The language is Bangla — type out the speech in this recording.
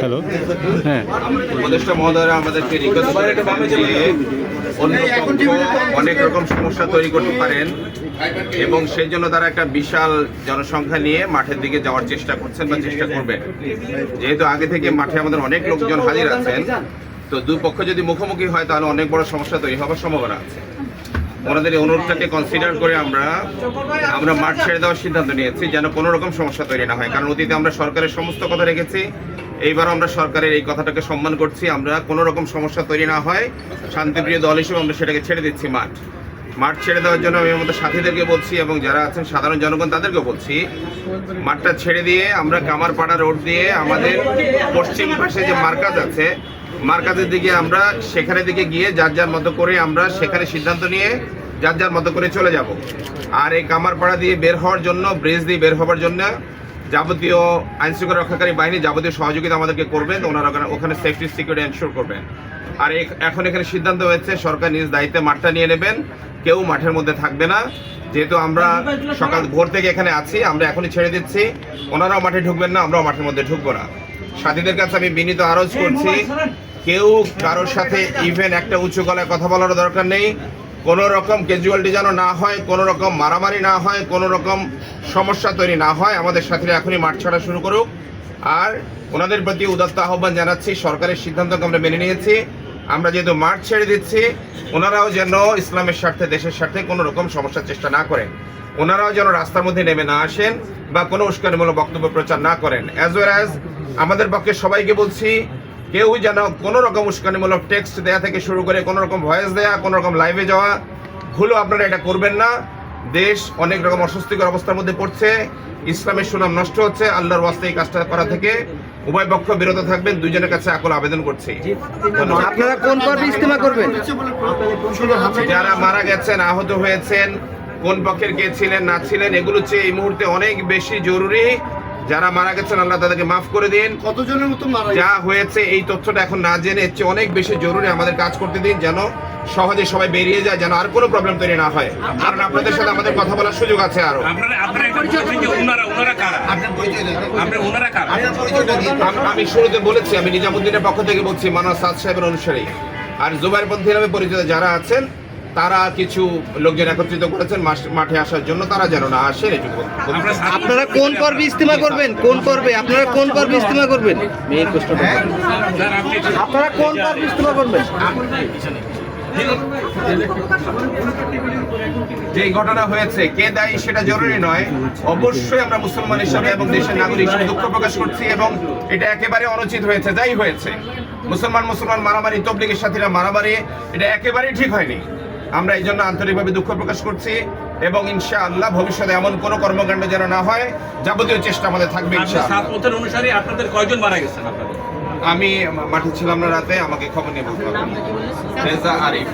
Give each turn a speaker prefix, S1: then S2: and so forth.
S1: হ্যালো, হ্যাঁ,
S2: উপদেষ্টা মহোদয়রা আমাদেরকে রিকোয়েস্ট করেন যে অন্য পক্ষ অনেক রকম সমস্যা তৈরি করতে পারেন এবং সেই জন্য তারা একটা বিশাল জনসংখ্যা নিয়ে মাঠের দিকে যাওয়ার চেষ্টা করছেন বা চেষ্টা করবেন। যেহেতু আগে থেকে মাঠে আমাদের অনেক লোকজন হাজির আছেন, তো দুই পক্ষ যদি মুখোমুখি হয় তাহলে অনেক বড় সমস্যা তৈরি হওয়ার সম্ভাবনা আছে। ওনাদের এই অনুরোধটাকে কনসিডার করে আমরা মাঠ ছেড়ে দেওয়ার সিদ্ধান্ত নিয়েছি, যেন কোনো রকম সমস্যা তৈরি না হয়। কারণ অতীতে আমরা সরকারের সমস্ত কথা রেখেছি, এইবার আমরা সরকারের এই কথাটাকে সম্মান করছি। আমরা কোনো রকম সমস্যা তৈরি না হয়, শান্তিপ্রিয় দল হিসেবে আমরা সেটাকে ছেড়ে দিচ্ছি। মাঠ ছেড়ে দেওয়ার জন্য আমি আমাদের সাথীদেরকে বলছি এবং যারা আছেন সাধারণ জনগণ তাদেরকে বলছি, মাঠটা ছেড়ে দিয়ে আমরা কামারপাড়া রোড দিয়ে আমাদের পশ্চিম পাশে যে মার্কাজ আছে, মার্কাজের দিকে আমরা সেখানে দিকে গিয়ে যার যার মতো করে আমরা সেখানে সিদ্ধান্ত নিয়ে যার যার মতো করে চলে যাব। আর এই কামারপাড়া দিয়ে বের হওয়ার জন্য, ব্রিজ দিয়ে বের হওয়ার জন্য যাবতীয় আইনশৃঙ্খলা রক্ষাকারী বাহিনী যাবতীয় সহযোগিতা আমাদেরকে করবেন, ওনারা ওখানে সেফটি সিকিউরিটি এনশিওর করবেন। আর এখন এখানে সিদ্ধান্ত হয়েছে সরকার নিজ দায়িত্বে মাঠটা নিয়ে নেবেন, কেউ মাঠের মধ্যে থাকবে না। যেহেতু আমরা সকাল ভোর থেকে এখানে আছি, আমরা এখনই ছেড়ে দিচ্ছি, ওনারাও মাঠে ঢুকবেন না, আমরাও মাঠের মধ্যে ঢুকবো না। সাথীদের কাছে আমি বিনীত আরজ করছি, কেউ কারোর সাথে ইভেন একটা উঁচু গলায় কথা বলার দরকার নেই। কোনো রকম ক্যাজুয়ালিটি যেন না হয়, কোনো রকম মারামারি না হয়, কোনো রকম সমস্যা তৈরি না হয়। আমাদের সাথীরা এখনই মাঠ ছাড়া শুরু করুক। আর ওনাদের প্রতি উদাত্ত আহ্বান জানাচ্ছি, সরকারের সিদ্ধান্তকে আমরা মেনে নিয়েছি। আমরা যেহেতু মাঠ ছেড়ে দিচ্ছি, ওনারাও যেন ইসলামের স্বার্থে, দেশের স্বার্থে কোনো রকম সমস্যার চেষ্টা না করেন। ওনারাও যেন রাস্তার মধ্যে নেমে না আসেন বা কোনো উস্কানিমূলক বক্তব্য প্রচার না করেন। অ্যাজ ওয়েল অ্যাজ আমাদের পক্ষে সবাইকে বলছি, কেউ যেন কোনো রকম উস্কানিমূলক টেক্সট দেয়া থেকে শুরু করে কোনো রকম ভয়েস দেয়া, কোনো রকম লাইভে যাওয়া, ভুলও আপনারা এটা করবেন না। দেশ অনেক রকম অস্বস্তিকর অবস্থার মধ্যে পড়ছে, ইসলামের সুনাম নষ্ট হচ্ছে। আল্লাহর ওয়াস্তে এই কাজটা করা থেকে উভয় পক্ষ বিরত থাকবেন, দুইজনের কাছে আকুল আবেদন করছি।
S3: আপনারা কোন পর্বে ইজতেমা করবেন?
S2: যারা মারা গেছেন, আহত হয়েছেন, কোন পক্ষের কে ছিলেন না ছিলেন, এগুলো হচ্ছে এই মুহূর্তে অনেক বেশি জরুরি। যারা মারা গেছেন আল্লাহ তাদেরকে মাফ করে দিন।
S3: কতজনের মতো মারা
S2: যা হয়েছে এই তথ্যটা এখন না জেনে এর চেয়ে অনেক বেশি জরুরি আমাদের কাজ করতে দিন, যেন সহজে সবাই বেরিয়ে যায়, যেন আর কোনো প্রবলেম তৈরি না হয়। কারণ আপনাদের সাথে আমাদের কথা বলার সুযোগ আছে আরো। আমি শুরুতে বলেছি, আমি নিজামুদ্দিনের পক্ষ থেকে বলছি, মানস সাদ সাহেবের অনুসারী। আর জুবাইর পন্থী নামে পরিচিত যারা আছেন, তারা কিছু লোকজন একত্রিত করেছেন মাঠে আসার জন্য, তারা যেন না আসে।
S3: আপনারা কোন পর্বে ইজতেমা করবেন? কোন পর্বে আপনারা কোন পর্বে ইজতেমা করবেন? মেইন প্রশ্নটা, আপনারা কোন পর্বে ইজতেমা করবেন?
S2: যে ঘটনা হয়েছে কে দায়ী সেটা জরুরি নয়। অবশ্যই আমরা মুসলমান হিসাবে এবং দেশের নাগরিক হিসেবে দুঃখ প্রকাশ করছি এবং এটা একেবারে অনুচিত হয়েছে, যাই হয়েছে। মুসলমান মারামারি, তবলিগের সাথীরা মারামারি, এটা একেবারেই ঠিক হয়নি। আমরা এই জন্য আন্তরিকভাবে দুঃখ প্রকাশ করছি এবং ইনশাআল্লাহ ভবিষ্যতে এমন কোনো কর্মকাণ্ড যেন না হয়, যাবতীয় চেষ্টা আমাদের থাকবে ইনশাআল্লাহ।
S4: অনুসারে আপনাদের কয়জন মারা গেছেন?
S2: আমি মাঠে ছিলাম না রাতে, আমাকে খবর নিয়ে বলতে হবে। রেজা আরিফ।